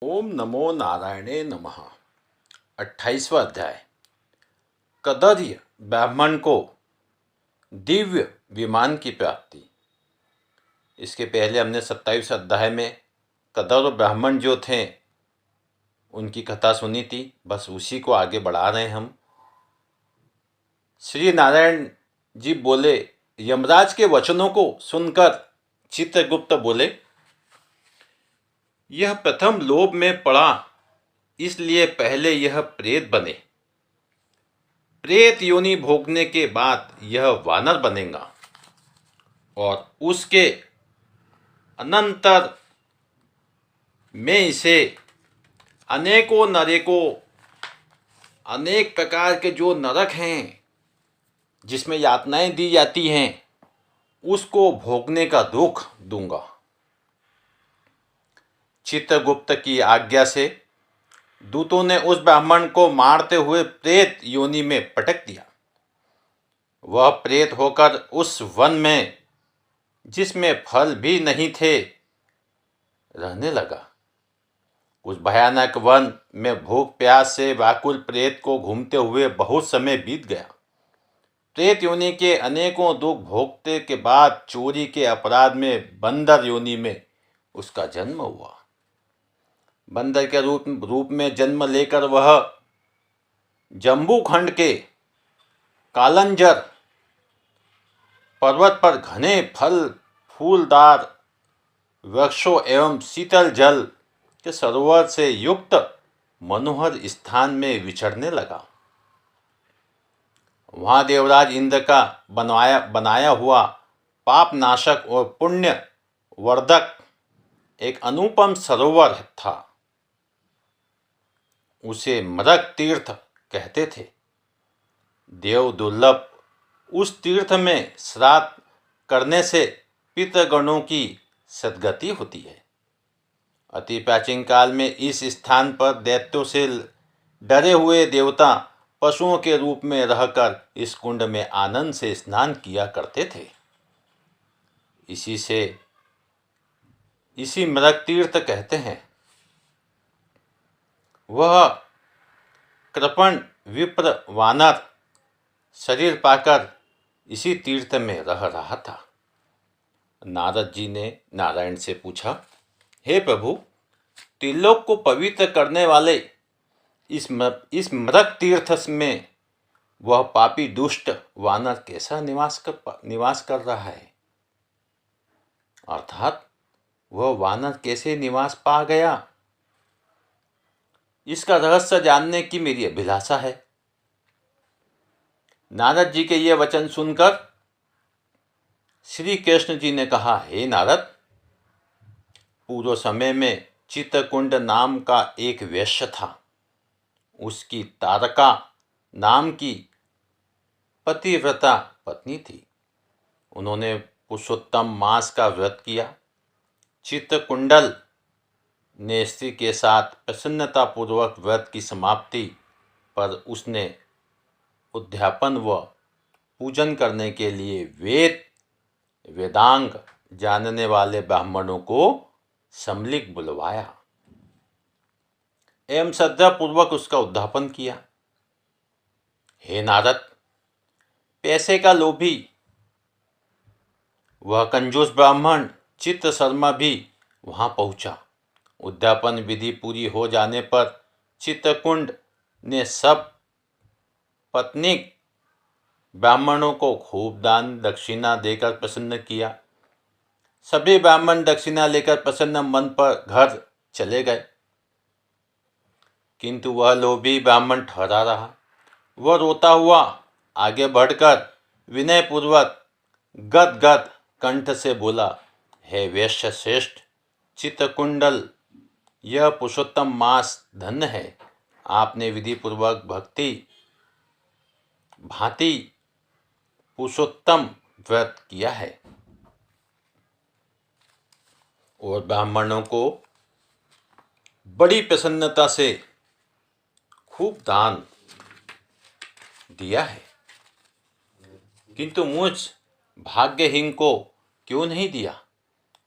ओम नमो नारायणे नमः। 28वां अध्याय। कदर्य ब्राह्मण को दिव्य विमान की प्राप्ति। इसके पहले हमने 27 अध्याय में कदर्य ब्राह्मण जो थे उनकी कथा सुनी थी। बस उसी को आगे बढ़ा रहे हैं हम। श्री नारायण जी बोले, यमराज के वचनों को सुनकर चित्रगुप्त बोले, यह प्रथम लोभ में पड़ा, इसलिए पहले यह प्रेत बने। प्रेत योनि भोगने के बाद यह वानर बनेगा और उसके अनंतर मैं इसे अनेक प्रकार के जो नरक हैं जिसमें यातनाएं दी जाती हैं उसको भोगने का दुख दूंगा। चित्रगुप्त की आज्ञा से दूतों ने उस ब्राह्मण को मारते हुए प्रेत योनि में पटक दिया। वह प्रेत होकर उस वन में, जिसमें फल भी नहीं थे, रहने लगा। उस भयानक वन में भूख प्यास से व्याकुल प्रेत को घूमते हुए बहुत समय बीत गया। प्रेत योनि के अनेकों दुख भोगते के बाद चोरी के अपराध में बंदर योनि में उसका जन्म हुआ। बंदर के रूप में जन्म लेकर वह जम्बू खंड के कालंजर पर्वत पर घने फल फूलदार वृक्षों एवं शीतल जल के सरोवर से युक्त मनोहर स्थान में विचरने लगा। वहां देवराज इंद्र का बनाया हुआ पाप नाशक और पुण्य वर्धक एक अनुपम सरोवर था। उसे मृग तीर्थ कहते थे। देव दुर्लभ उस तीर्थ में श्राद्ध करने से पितृगणों की सद्गति होती है। अति प्राचीन काल में इस स्थान पर दैत्यों से डरे हुए देवता पशुओं के रूप में रहकर इस कुंड में आनंद से स्नान किया करते थे। इसी मृग तीर्थ कहते हैं। वह कृपण विप्र वानर शरीर पाकर इसी तीर्थ में रह रहा था। नारद जी ने नारायण से पूछा, हे प्रभु, त्रिलोक को पवित्र करने वाले इस मृग तीर्थ में वह पापी दुष्ट वानर कैसा निवास कर रहा है? अर्थात वह वानर कैसे निवास पा गया? इसका रहस्य जानने की मेरी अभिलाषा है। नारद जी के ये वचन सुनकर श्री कृष्ण जी ने कहा, हे नारद, पूर्व समय में चित्रकुंड नाम का एक वैश्य था। उसकी तारका नाम की पतिव्रता पत्नी थी। उन्होंने पुरुषोत्तम मास का व्रत किया। चित्रकुंडल ने स्त्री के साथ प्रसन्नतापूर्वक व्रत की समाप्ति पर उसने उद्यापन व पूजन करने के लिए वेदांग जानने वाले ब्राह्मणों को सम्मिलित बुलवाया एवं श्रद्धापूर्वक उसका उद्यापन किया। हे नारद, पैसे का लोभी वह कंजूस ब्राह्मण चित्र शर्मा भी वहां पहुंचा। उद्यापन विधि पूरी हो जाने पर चित्रकुंड ने सब पत्नीक ब्राह्मणों को खूब दान दक्षिणा देकर प्रसन्न किया। सभी ब्राह्मण दक्षिणा लेकर प्रसन्न मन पर घर चले गए, किंतु वह लोभी ब्राह्मण ठहरा रहा। वह रोता हुआ आगे बढ़कर विनयपूर्वक गदगद कंठ से बोला, हे वैश्य श्रेष्ठ चित्रकुंडल, यह पुरुषोत्तम मास धन्य है। आपने विधि पूर्वक भक्ति भांति पुरुषोत्तम व्रत किया है और ब्राह्मणों को बड़ी प्रसन्नता से खूब दान दिया है, किंतु मुझ भाग्यहीन को क्यों नहीं दिया?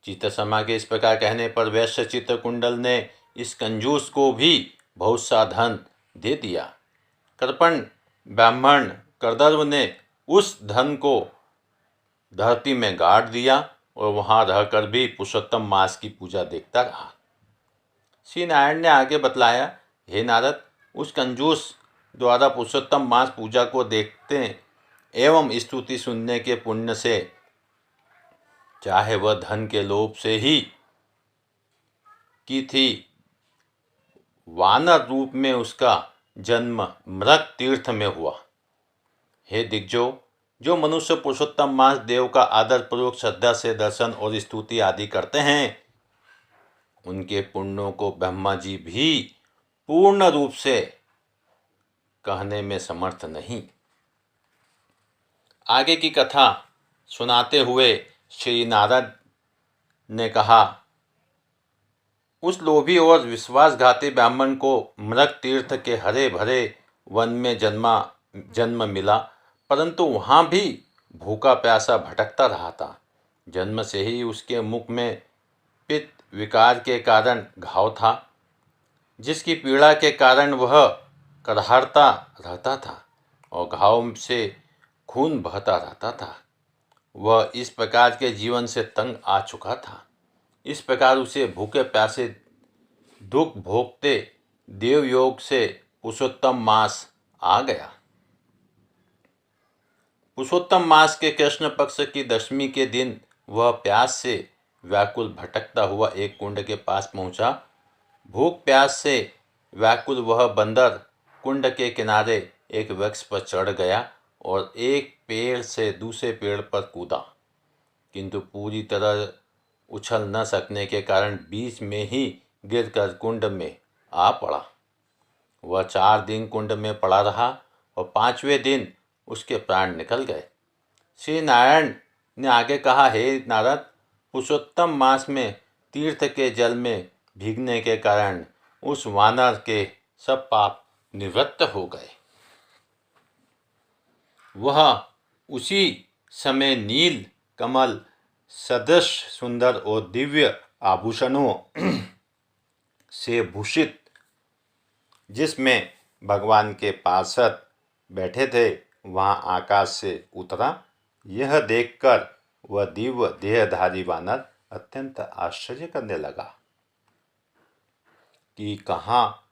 चित्रशर्मा के इस प्रकार कहने पर वैश्य चित्रकुंडल ने इस कंजूस को भी बहुत सा धन दे दिया। कृपण ब्राह्मण करदर्व ने उस धन को धरती में गाड़ दिया और वहाँ रहकर भी पुरुषोत्तम मास की पूजा देखता रहा। श्री नारायण ने आगे बतलाया, हे नारद, उस कंजूस द्वारा पुरुषोत्तम मास पूजा को देखते एवं स्तुति सुनने के पुण्य से, चाहे वह धन के लोभ से ही की थी, वानर रूप में उसका जन्म मृग तीर्थ में हुआ। हे दिग्गजों, जो मनुष्य पुरुषोत्तम मास देव का आदर पूर्वक श्रद्धा से दर्शन और स्तुति आदि करते हैं, उनके पुण्यों को ब्रह्मा जी भी पूर्ण रूप से कहने में समर्थ नहीं। आगे की कथा सुनाते हुए श्री नारद ने कहा, उस लोभी और विश्वासघाती ब्राह्मण को मृग तीर्थ के हरे भरे वन में जन्म मिला, परंतु वहाँ भी भूखा प्यासा भटकता रहा था। जन्म से ही उसके मुख में पित्त विकार के कारण घाव था, जिसकी पीड़ा के कारण वह करहरता रहता था और घाव से खून बहता रहता था। वह इस प्रकार के जीवन से तंग आ चुका था। इस प्रकार उसे भूखे प्यासे दुख भोगते देवयोग से पुरुषोत्तम मास आ गया। पुरुषोत्तम मास के कृष्ण पक्ष की दशमी के दिन वह प्यास से व्याकुल भटकता हुआ एक कुंड के पास पहुंचा। भूख प्यास से व्याकुल वह बंदर कुंड के किनारे एक वृक्ष पर चढ़ गया और एक पेड़ से दूसरे पेड़ पर कूदा, किंतु पूरी तरह उछल न सकने के कारण बीच में ही गिरकर कुंड में आ पड़ा। वह 4 दिन कुंड में पड़ा रहा और 5वें दिन उसके प्राण निकल गए। श्री नारायण ने आगे कहा, हे नारद, पुरुषोत्तम मास में तीर्थ के जल में भीगने के कारण उस वानर के सब पाप निवृत्त हो गए। वह उसी समय नील कमल सदृश सुंदर और दिव्य आभूषणों से भूषित, जिसमें भगवान के पार्षद बैठे थे, वहाँ आकाश से उतरा। यह देखकर वह दिव्य देहधारी वानर अत्यंत आश्चर्य करने लगा कि कहाँ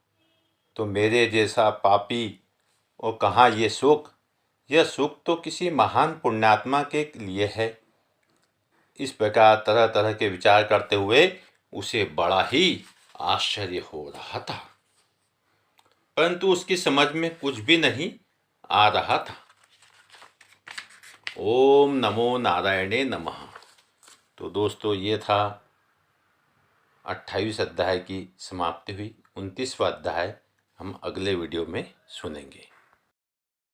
तो मेरे जैसा पापी और कहाँ ये सुख। यह सुख तो किसी महान पुण्यात्मा के लिए है। इस प्रकार तरह तरह के विचार करते हुए उसे बड़ा ही आश्चर्य हो रहा था, परंतु उसकी समझ में कुछ भी नहीं आ रहा था। ओम नमो नारायणे नमः। तो दोस्तों, ये था 28 अध्याय की समाप्ति हुई। 29वां अध्याय हम अगले वीडियो में सुनेंगे।